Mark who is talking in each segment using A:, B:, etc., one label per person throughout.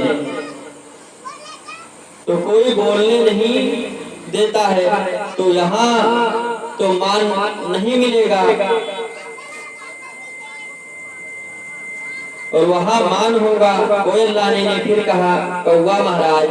A: हैं तो कोई बोलने नहीं देता है, तो यहाँ तो मान नहीं मिलेगा और वहाँ मान होगा। कोयल रानी ने फिर कहा, कौवा महाराज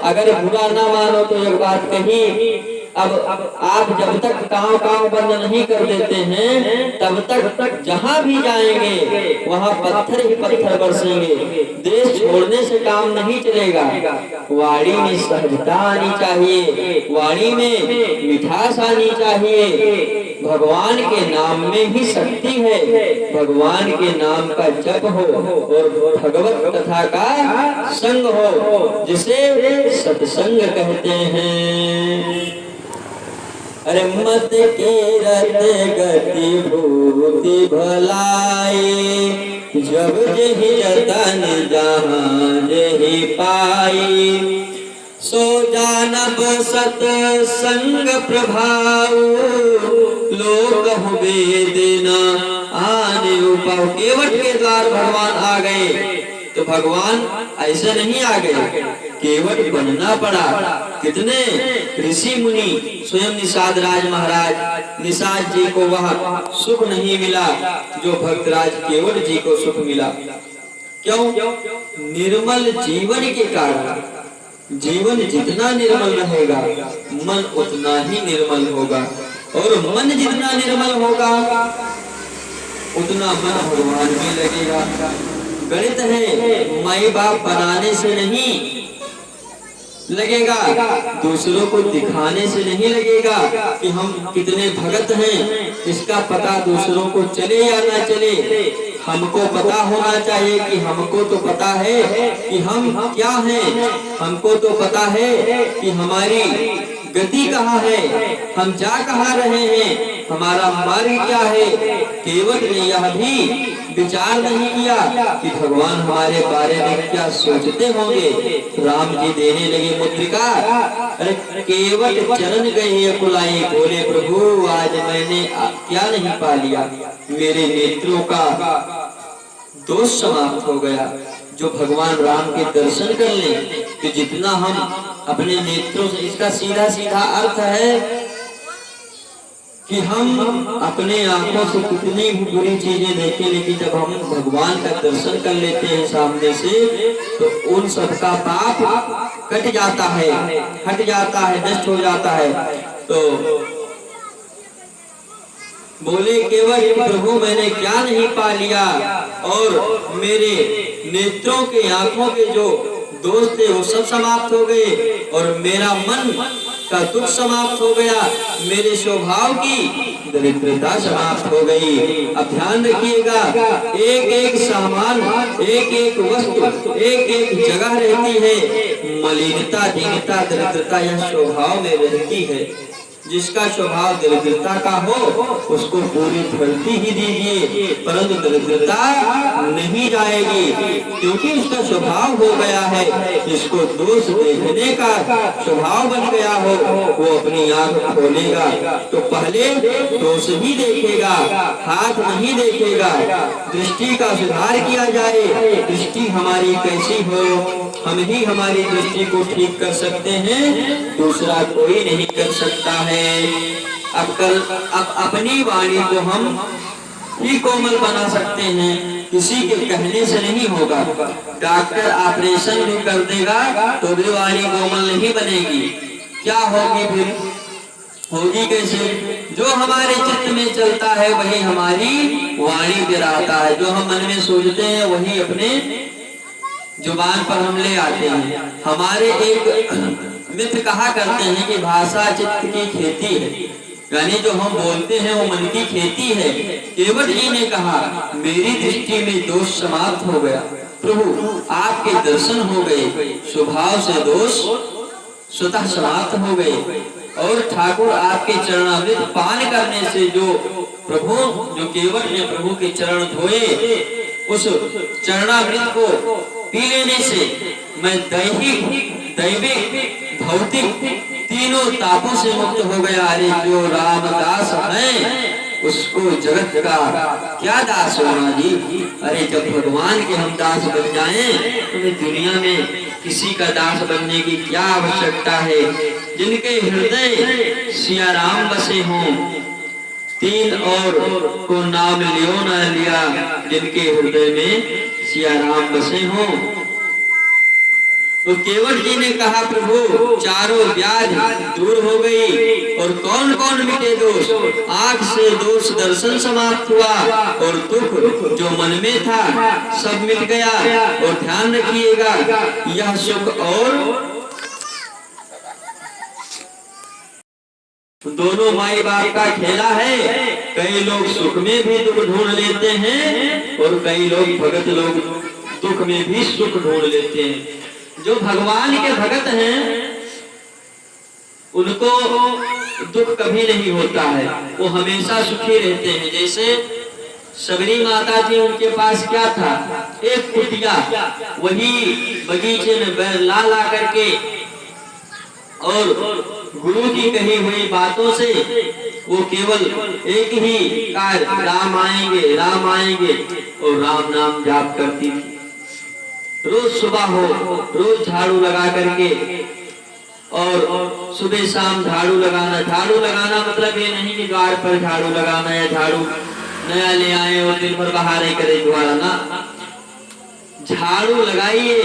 A: अगर बुरा ना मानो तो एक बात कही, अब आप जब तक कांव कांव बंद नहीं कर देते हैं तब तक जहाँ भी जाएंगे वहाँ पत्थर ही पत्थर बरसेंगे। देश छोड़ने से काम नहीं चलेगा। वाणी में सहजता आनी चाहिए, वाणी में मिठास आनी चाहिए। भगवान के नाम में ही शक्ति है, भगवान के नाम का जप हो और भगवत कथा का संग हो, जिसे सत्संग कहते हैं। अरे मत के रत गति भूति भलाई, जब जही जतन जहाँ जही पाई। सो जानब सत्संग प्रभाव, लोक वेद न आने उपाव। केवट के द्वार भगवान आ गए तो भगवान ऐसे नहीं आ गए, केवट बनना पड़ा। कितने ऋषि मुनि, स्वयं निषाद राज महाराज, निषाद जी को वह सुख नहीं मिला जो भक्तराज केवट जी को सुख मिला। क्यों? निर्मल जीवन के कारण। जीवन जितना निर्मल रहेगा मन उतना ही निर्मल होगा, और मन जितना निर्मल होगा उतना मन भगवान में लगेगा। गणित है, माई बाप बनाने से नहीं लगेगा, दूसरों को दिखाने से नहीं लगेगा कि हम कितने भगत हैं। इसका पता दूसरों को चले या ना चले, हमको पता होना चाहिए कि हमको तो पता है कि हम क्या हैं, हमको तो पता है कि हमारी गति कहाँ है, हम जा कहाँ रहे हैं, हमारा मार्ग क्या है। केवट ने यह भी विचार नहीं किया कि भगवान हमारे बारे में क्या सोचते होंगे। राम जी देने लगे मुद्रिका। अरे केवट चरण गए कुलाई, बोले प्रभु आज मैंने क्या नहीं पा लिया, मेरे नेत्रों का दोष समाप्त हो गया। जो भगवान राम के दर्शन कर ले तो जितना हम अपने नेत्रों से, इसका सीधा सीधा अर्थ है कि हम अपने आंखों से कितनी भी बुरी चीजें देखें, लेकिन जब हम भगवान का दर्शन कर लेते हैं सामने से तो उन सब का पाप कट जाता है, हट जाता है, नष्ट हो जाता है। तो बोले केवट प्रभु मैंने क्या नहीं पा लिया, और मेरे नेत्रों के आंखों के जो दोष थे वो सब समाप्त हो गए, और मेरा मन का दुख समाप्त हो गया, मेरे स्वभाव की दरिद्रता समाप्त हो गई। अब ध्यान रखिएगा, एक एक सामान, एक एक वस्तु, एक एक जगह रहती है। मलिनता, दीनता, दरिद्रता यह स्वभाव में रहती है। जिसका स्वभाव दरिद्रता का हो उसको पूरी धरती ही दीजिए, परंतु दरिद्रता नहीं जाएगी, क्योंकि उसका स्वभाव हो गया है। जिसको दोष देखने का स्वभाव बन गया हो वो अपनी आंख खोलेगा तो पहले दोष ही देखेगा, हाथ नहीं देखेगा। दृष्टि का सुधार किया जाए, दृष्टि हमारी कैसी हो, हम ही हमारी दृष्टि को ठीक कर सकते हैं, दूसरा कोई नहीं कर सकता है। अब अपनी वाणी को हम ही कोमल बना सकते हैं, किसी के कहने से नहीं होगा। डॉक्टर ऑपरेशन भी कर देगा तो भी वाणी कोमल नहीं बनेगी। क्या होगी फिर? होगी कैसे? जो हमारे चित्त में चलता है वही हमारी वाणी गिराता है, जो हम मन में सोचते हैं वही अपने जुबान पर हम ले आते हैं। हमारे एक मित्र कहा करते हैं कि भाषा चित्त की खेती है, यानी जो हम बोलते हैं वो मन की खेती है। केवट जी ने कहा मेरी दृष्टि में दोष समाप्त हो गया, प्रभु आपके दर्शन हो गए, स्वभाव से दोष स्वतः समाप्त हो गए, और ठाकुर आपके चरणामृत पान करने से जो प्रभु, जो केवट ने प्रभु के चरण धोए, उस चरणामृत को पी लेने से मैं दैहिक, दैविक, भौतिक तीनों तापों से मुक्त हो गया। अरे जो रामदास हैं उसको जगत का क्या दास होना जी। अरे जब भगवान के हम दास बन जाएं तो दुनिया में किसी का दास बनने की क्या आवश्यकता है। जिनके हृदय सिया राम बसे हों, तीन और को नाम लियो न लिया, जिनके हृदय में सिया राम बसे हों। तो केवट जी ने कहा प्रभु चारों व्याधि दूर हो गई और कौन कौन मिटे दोष। आंख से दोष दर्शन समाप्त हुआ और दुख जो मन में था सब मिट गया। और ध्यान रखिएगा यह सुख और दोनों माई बाप का खेला है। कई लोग सुख में भी दुख ढूंढ लेते हैं और कई लोग भगत लोग दुख में भी सुख ढूंढ लेते हैं। जो भगवान के भगत हैं उनको दुख कभी नहीं होता है, वो हमेशा सुखी रहते हैं। जैसे सबरी माता जी, उनके पास क्या था, एक कुटिया, वही बगीचे में ला ला करके और गुरु की कही हुई बातों से वो केवल एक ही कार्य राम आएंगे राम आएंगे और राम नाम जाप करती थी। रोज सुबह हो रोज झाड़ू लगा करके, और सुबह शाम झाड़ू लगाना। झाड़ू लगाना मतलब ये नहीं कि द्वार पर झाड़ू लगाना या झाड़ू नया ले आए और दिन भर बाहर ही करे दोबारा ना। झाड़ू लगाइए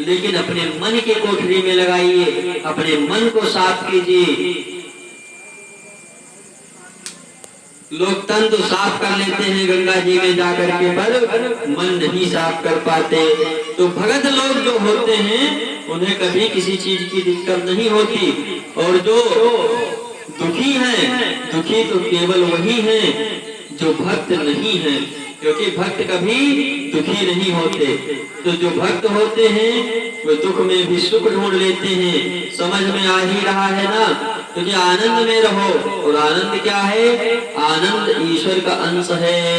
A: लेकिन अपने मन की कोठरी में लगाइए, अपने मन को साफ कीजिए। लोग तन तो साफ कर लेते हैं गंगा जी में जाकर के, पर मन नहीं साफ कर पाते। तो भगत लोग जो होते हैं उन्हें कभी किसी चीज की दिक्कत नहीं होती। और जो दुखी हैं, दुखी तो केवल वही हैं जो भक्त नहीं हैं, क्योंकि भक्त कभी दुखी नहीं होते। तो जो भक्त होते हैं वो दुख में भी सुख ढूंढ लेते हैं। समझ में आ ही रहा है ना। क्योंकि आनंद में रहो, और आनंद क्या है, आनंद ईश्वर का अंश है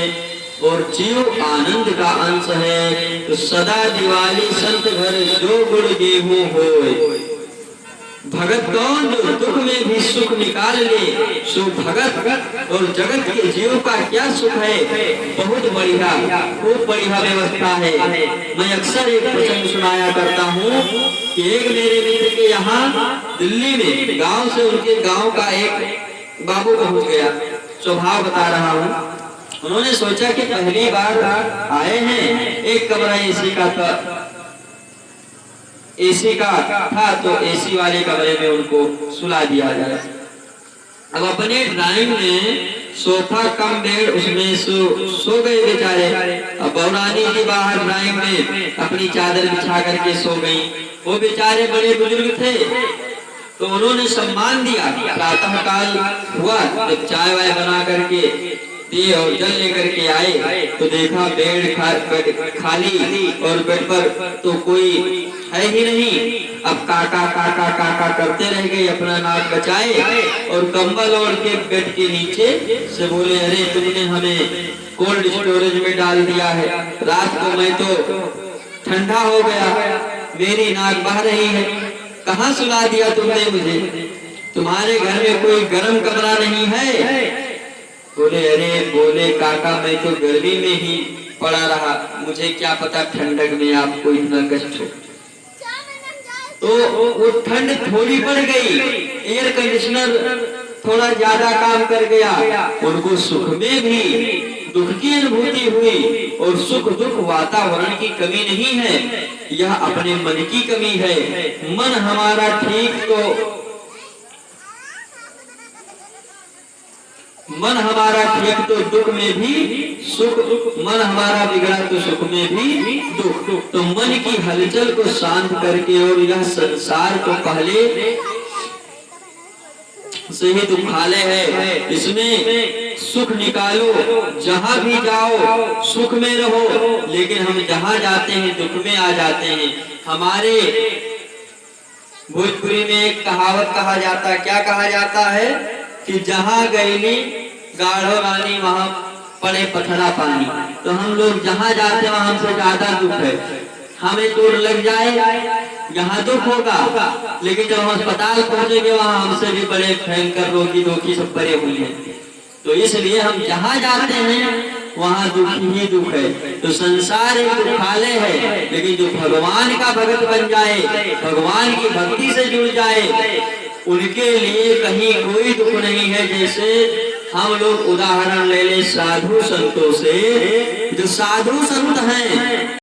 A: और जीव आनंद का अंश है। तो सदा दिवाली संत घर जो गुण गेहूं होए। भगत कौन, जो दुख में भी सुख निकाल ले सो भगत। और जगत के जीव का क्या सुख है, बहुत बढ़िया, खूब बढ़िया व्यवस्था है। मैं अक्सर एक प्रसंग सुनाया करता हूँ कि एक मेरे मित्र के यहाँ दिल्ली में गांव से उनके गांव का एक बाबू पहुंच गया। स्वभाव बता रहा हूँ। उन्होंने सोचा कि पहली बार आए हैं, एक कमरा एसी का था, एसी का था तो एसी वाले कमरे में उनको सुला दिया जाए। अब अपने ड्राइंग में सोफा कम बेड, उसमें सो गए बेचारे। अब बौरानी जी बाहर ड्राइंग में अपनी चादर बिछा करके सो गई। वो बेचारे बड़े बुजुर्ग थे तो उन्होंने सम्मान दिया। प्रातः काल हुआ जब चाय वाय बना करके दिए और जल लेकर के आए तो देखा बेड खाली और बेड पर तो कोई है ही नहीं। अब काका काका काका करते रह गए, अपना नाक बचाए और कंबल ओढ़ के बेड के नीचे से बोले, अरे तुमने हमें कोल्ड स्टोरेज में डाल दिया है। रात को मैं तो ठंडा हो गया, मेरी नाक बह रही है, कहाँ सुला दिया तुमने मुझे? तुम्हारे घर में कोई गर्म कमरा नहीं है? बोले, अरे बोले काका मैं तो गर्मी में ही पड़ा रहा, मुझे क्या पता ठंडक में आपको इतना कष्ट हो। तो वो ठंड थोड़ी बढ़ गई, एयर कंडीशनर थोड़ा ज्यादा काम कर गया। उनको सुख में भी दुख की अनुभूति हुई। और सुख दुख वातावरण की कमी नहीं है, यह अपने मन की कमी है। मन हमारा ठीक तो मन हमारा ठीक तो दुख में भी सुख, मन हमारा बिगड़ा तो सुख में भी दुख। तो मन की हलचल को शांत करके और यह संसार को पहले से ही दुखाले है, इसमें सुख निकालो। जहां भी जाओ सुख में रहो, लेकिन हम जहां जाते हैं दुख में आ जाते हैं। हमारे भोजपुरी में एक कहावत कहा जाता है, क्या कहा जाता है कि जहां गईली गाढ़ो रानी वहां पड़े पथरा पानी। तो हम लोग जहां जाते हैं वहां हमसे ज्यादा दुख है। हमें चोट लग जाए यहाँ दुख होगा, लेकिन जब हम अस्पताल पहुंचेंगे वहां हमसे भी बड़े भयंकर रोगी सब पड़े हुए हैं। तो इसलिए हम जहाँ जाते हैं वहाँ दुख ही दुख है। तो संसार एक दुखालय है, लेकिन जो भगवान का भक्त बन जाए, भगवान की भक्ति से जुड़ जाए, उनके लिए कहीं कोई दुख नहीं है। जैसे हम लोग उदाहरण ले ले साधु संतों से, जो साधु संत हैं